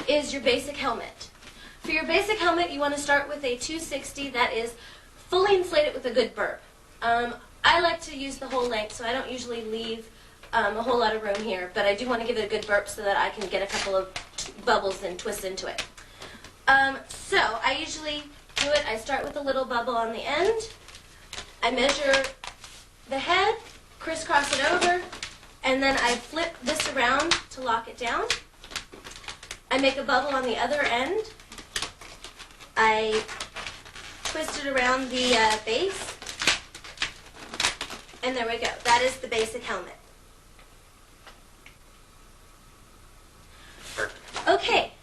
is your basic helmet. For your basic helmet, you want to start with a 260 that is fully inflated with a good burp. I like to use the whole length, so I don't usually leave a whole lot of room here, but I do want to give it a good burp so that I can get a couple of bubbles and twist into it. So I usually do it, I start with a little bubble on the end, I measure the head, crisscross it over, and then I flip this around to lock it down. I make a bubble on the other end, I twist it around the base, and there we go. That is the basic helmet. Okay,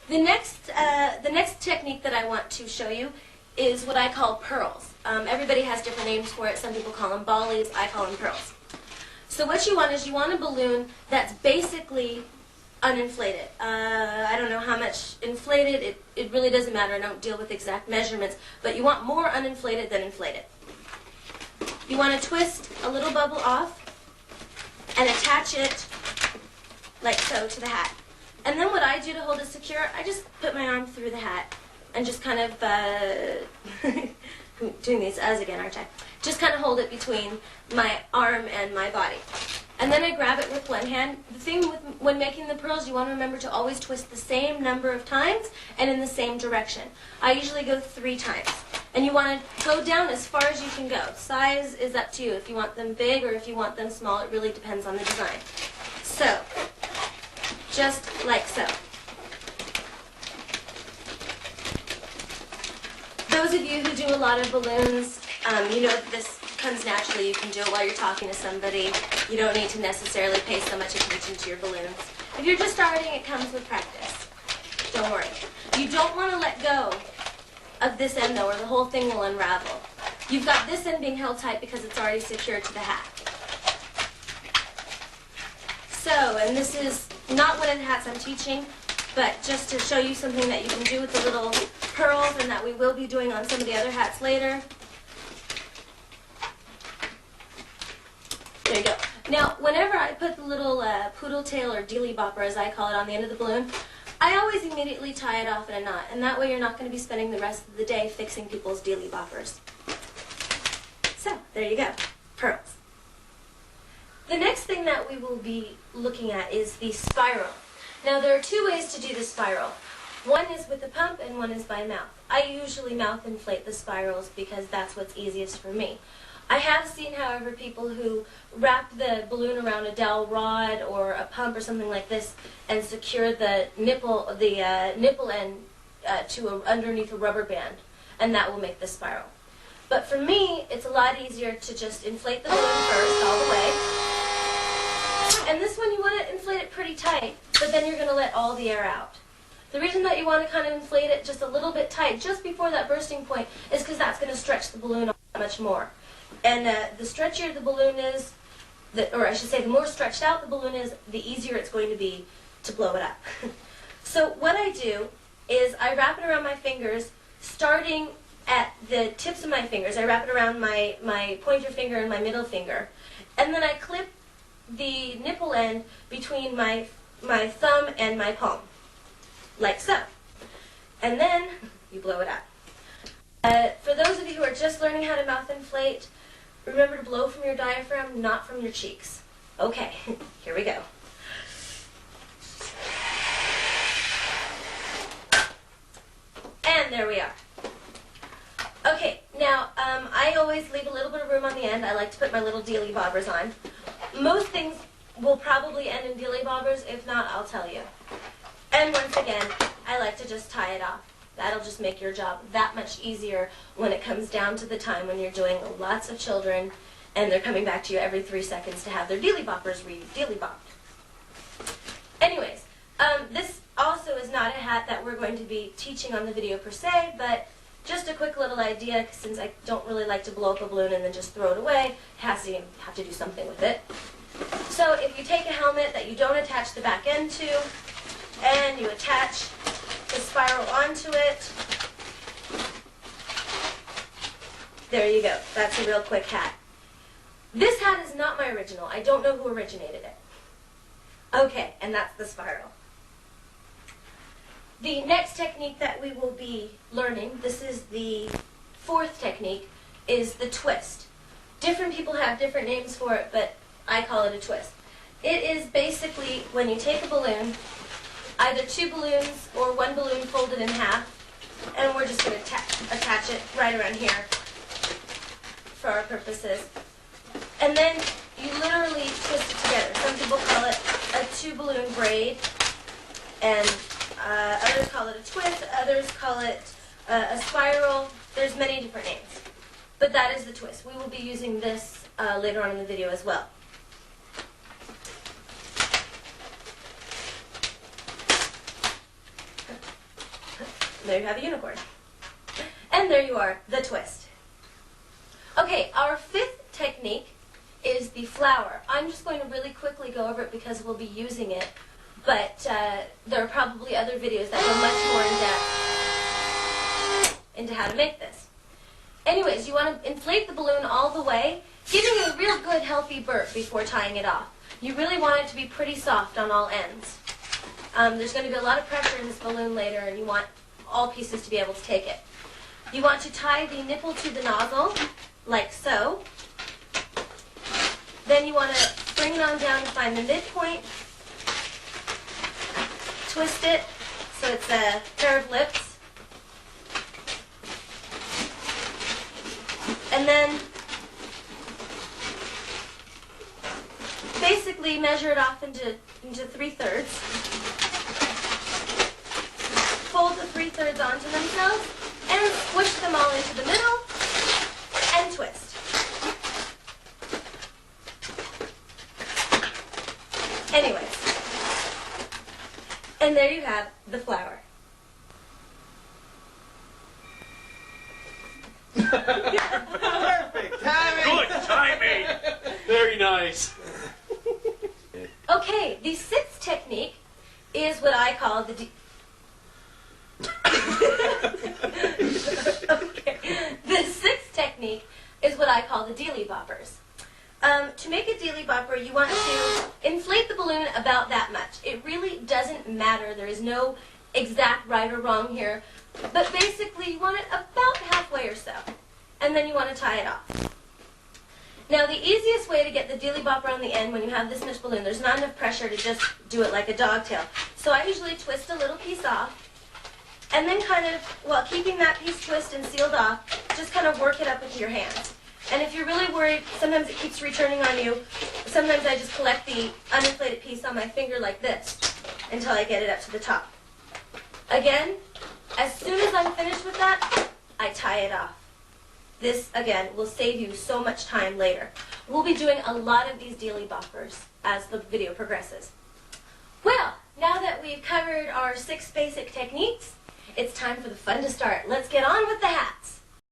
the next technique that I want to show you is what I call pearls. Everybody has different names for it. Some people call them ball leaves. I call them pearls. So what you want is you want a balloon that's basically uninflated. I don't know how much inflated. It really doesn't matter. I don't deal with exact measurements. But you want more uninflated than inflated. You want to twist a little bubble off and attach it like so to the hat. And then what I do to hold it secure, I just put my arm through the hat and just kind of, doing these U's again, aren't I? Just kind of hold it between my arm and my body. And then I grab it with one hand. The thing when making the pearls, you want to remember to always twist the same number of times and in the same direction. I usually go 3 times. And you want to go down as far as you can go. Size is up to you. If you want them big or if you want them small, it really depends on the design. So, just like so. Those of you who do a lot of balloons, you know that this comes naturally. You can do it while you're talking to somebody. You don't need to necessarily pay so much attention to your balloons. If you're just starting, it comes with practice. Don't worry. You don't want to let go of this end though, or the whole thing will unravel. You've got this end being held tight because it's already secured to the hat. So, and this is not one of the hats I'm teaching, but just to show you something that you can do with the little pearls and that we will be doing on some of the other hats later. There you go. Now, whenever I put the little poodle tail or Deely-Bopper, as I call it, on the end of the balloon, I always immediately tie it off in a knot, and that way you're not going to be spending the rest of the day fixing people's Deely-Boppers. So, there you go. Pearls. The next thing that we will be looking at is the spiral. Now, there are 2 ways to do the spiral. One is with the pump and one is by mouth. I usually mouth inflate the spirals because that's what's easiest for me. I have seen, however, people who wrap the balloon around a dowel rod or a pump or something like this and secure the nipple end to underneath a rubber band, and that will make the spiral. But for me, it's a lot easier to just inflate the balloon first all the way. And this one you want to inflate it pretty tight, but then you're going to let all the air out. The reason that you want to kind of inflate it just a little bit tight just before that bursting point is because that's going to stretch the balloon much more. And the stretchier the balloon is, or I should say the more stretched out the balloon is, the easier it's going to be to blow it up. So what I do is I wrap it around my fingers, starting at the tips of my fingers. I wrap it around my pointer finger and my middle finger. And then I clip the nipple end between my thumb and my palm, like so. And then you blow it up. For those of you who are just learning how to mouth inflate, remember to blow from your diaphragm, not from your cheeks. Okay, here we go. And there we are. Okay, now I always leave a little bit of room on the end. I like to put my little Deely-Boppers on. Most things will probably end in Deely-Boppers. If not, I'll tell you. And once again, I like to just tie it off. That'll just make your job that much easier when it comes down to the time when you're doing lots of children and they're coming back to you every 3 seconds to have their Deely-Boppers re-Deely-Bopped. Anyways, this also is not a hat that we're going to be teaching on the video per se, but just a quick little idea, since I don't really like to blow up a balloon and then just throw it away. Have to do something with it. So if you take a helmet that you don't attach the back end to, and you attach the spiral onto it, there you go. That's a real quick hat. This hat is not my original. I don't know who originated it. Okay, and that's the spiral. The next technique that we will be learning, this is the fourth technique, is the twist. Different people have different names for it, but I call it a twist. It is basically when you take a balloon, either two balloons or one balloon folded in half, and we're just going to attach it right around here for our purposes. And then you literally twist it together. Some people call it a two-balloon braid, and others call it a twist, others call it a spiral. There's many different names. But that is the twist. We will be using this later on in the video as well. There you have a unicorn. And there you are, the twist. Okay, our fifth technique is the flower. I'm just going to really quickly go over it because we'll be using it, but there are probably other videos that go much more in depth into how to make this. Anyways, you want to inflate the balloon all the way, giving it a real good healthy burp before tying it off. You really want it to be pretty soft on all ends. There's going to be a lot of pressure in this balloon later, and you want all pieces to be able to take it. You want to tie the nipple to the nozzle, like so. Then you want to bring it on down to find the midpoint, twist it so it's a pair of lips, and then basically measure it off into 3/3. Fold the 3/3 onto themselves and squish them all into the middle and twist. Anyways, and there you have the flower. Perfect timing! Good timing! Very nice. Okay, the sixth technique is what I call the The sixth technique is what I call the Deely-Boppers. To make a Deely-Bopper, you want to inflate the balloon about that much. It really doesn't matter. There is no exact right or wrong here. But basically, you want it about halfway or so. And then you want to tie it off. Now, the easiest way to get the Deely-Bopper on the end when you have this much balloon, there's not enough pressure to just do it like a dogtail. So I usually twist a little piece off. And then kind of, while keeping that piece twisted and sealed off, just kind of work it up with your hands. And if you're really worried, sometimes it keeps returning on you. Sometimes I just collect the uninflated piece on my finger like this until I get it up to the top. Again, as soon as I'm finished with that, I tie it off. This, again, will save you so much time later. We'll be doing a lot of these Deely-Boppers as the video progresses. Well, now that we've covered our 6 basic techniques, it's time for the fun to start. Let's get on with the hats.